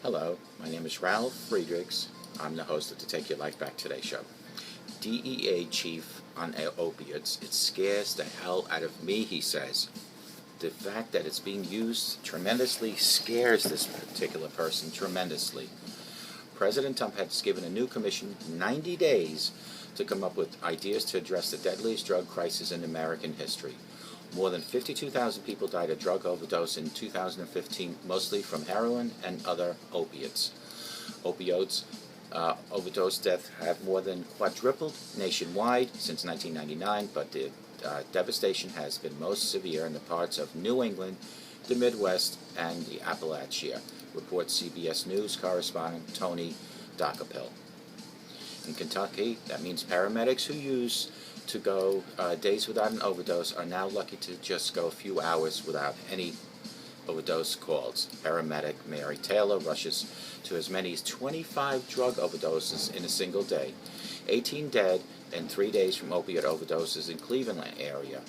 Hello, my name is Ralf Friedrichs. I'm the host of the Take Your Life Back Today show. DEA chief on opiates. It scares the hell out of me, he says. The fact that it's being used tremendously scares this particular person tremendously. President Trump has given a new commission 90 days to come up with ideas to address the deadliest drug crisis in American history. More than 52,000 people died of drug overdose in 2015, mostly from heroin and other opiates. Opioids overdose deaths have more than quadrupled nationwide since 1999, but the devastation has been most severe in the parts of New England, the Midwest, and the Appalachia, reports CBS News correspondent Tony Dockapil. In Kentucky, that means paramedics who used to go days without an overdose are now lucky to just go a few hours without any overdose calls. Paramedic Mary Taylor rushes to as many as 25 drug overdoses in a single day. 18 dead in 3 days from opiate overdoses in Cleveland area.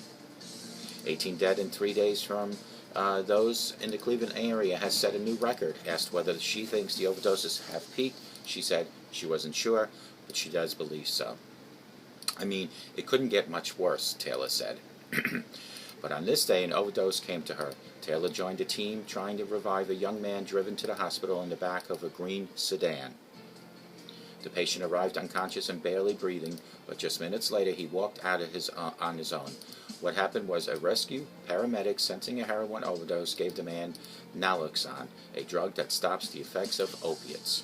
18 dead in 3 days from those in the Cleveland area has set a new record. Asked whether she thinks the overdoses have peaked, she said she wasn't sure, but she does believe so. I mean, it couldn't get much worse, Taylor said. But on this day, an overdose came to her. Taylor joined a team trying to revive a young man driven to the hospital in the back of a green sedan. The patient arrived unconscious and barely breathing, but just minutes later he walked out of on his own. What happened was a rescue paramedic sensing a heroin overdose gave the man naloxone, a drug that stops the effects of opiates.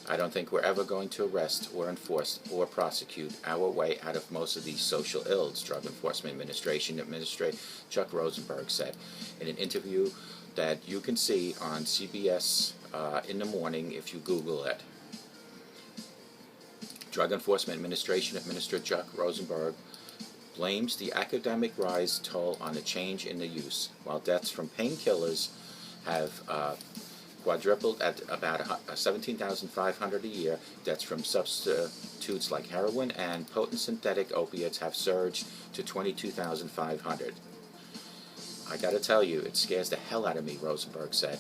I don't think we're ever going to arrest or enforce or prosecute our way out of most of these social ills, Drug Enforcement Administration Administrator Chuck Rosenberg said in an interview that you can see on CBS in the morning if you Google it. Drug Enforcement Administration Administrator Chuck Rosenberg blames the academic rise toll on a change in the use, while deaths from painkillers have quadrupled at about 17,500 a year. Deaths from substitutes like heroin and potent synthetic opiates have surged to 22,500. I gotta tell you, it scares the hell out of me, Rosenberg said.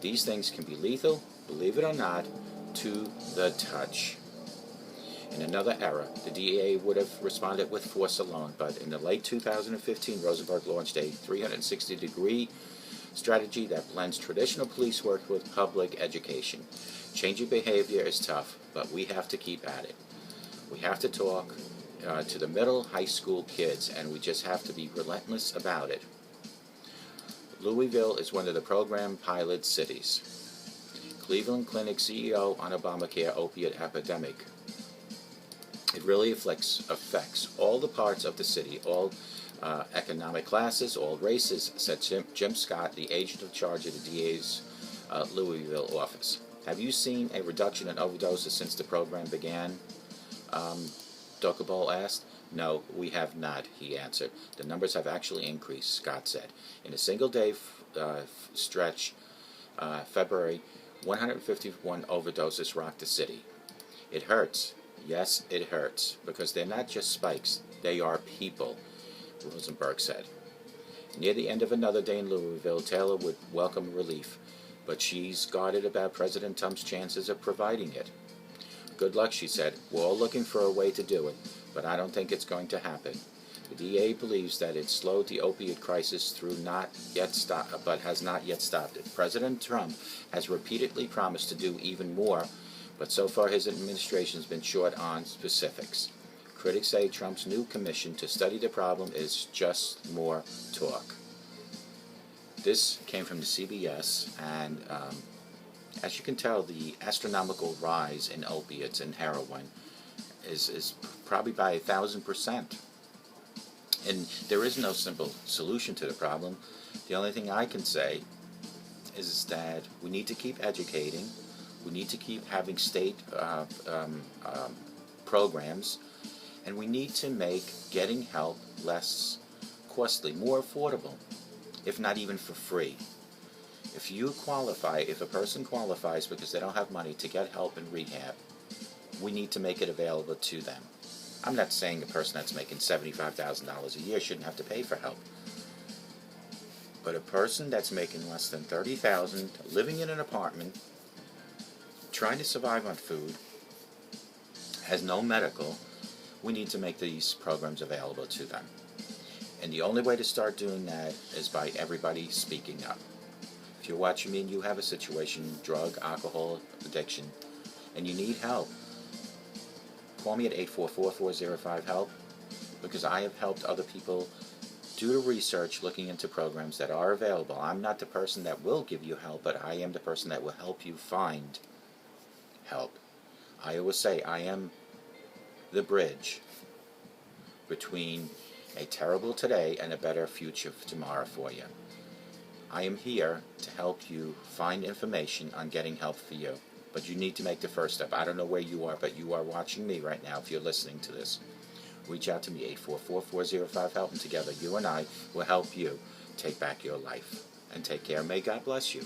These things can be lethal, believe it or not, to the touch. In another era, the DEA would have responded with force alone, but in the late 2015, Rosenberg launched a 360-degree strategy that blends traditional police work with public education. Changing behavior is tough, but we have to keep at it. We have to talk to the middle high school kids, and we just have to be relentless about it. Louisville is one of the program pilot cities. Cleveland Clinic CEO on Obamacare opiate epidemic. It really affects all the parts of the city, all economic classes, all races, said Jim Scott, the agent in charge of the DA's Louisville office. Have you seen a reduction in overdoses since the program began? Dockapil asked. No, we have not, he answered. The numbers have actually increased, Scott said. In a single day stretch, February, 151 overdoses rocked the city. It hurts. Yes, it hurts, because they're not just spikes, they are people, Rosenberg said. Near the end of another day in Louisville, Taylor would welcome relief, but she's guarded about President Trump's chances of providing it. Good luck, she said. We're all looking for a way to do it, but I don't think it's going to happen. The DA believes that it slowed the opiate crisis but has not yet stopped it. President Trump has repeatedly promised to do even more, but so far his administration has been short on specifics. Critics say Trump's new commission to study the problem is just more talk. This came from the CBS, and as you can tell, the astronomical rise in opiates and heroin is probably by 1,000%. And there is no simple solution to the problem. The only thing I can say is that we need to keep educating. We need to keep having state programs, and we need to make getting help less costly, more affordable, if not even for free. If a person qualifies because they don't have money to get help in rehab, we need to make it available to them. I'm not saying a person that's making $75,000 a year shouldn't have to pay for help, But a person that's making less than $30,000, living in an apartment, trying to survive on food, has no medical, we need to make these programs available to them. And the only way to start doing that is by everybody speaking up. If you're watching me and you have a situation, drug, alcohol addiction, and you need help, call me at 844-405-HELP, because I have helped other people do the research looking into programs that are available. I'm not the person that will give you help, but I am the person that will help you find help. I always say I am the bridge between a terrible today and a better future tomorrow for you. I am here to help you find information on getting help for you. But you need to make the first step. I don't know where you are, but you are watching me right now if you're listening to this. Reach out to me, 844-405-HELP, and together you and I will help you take back your life. And take care. May God bless you.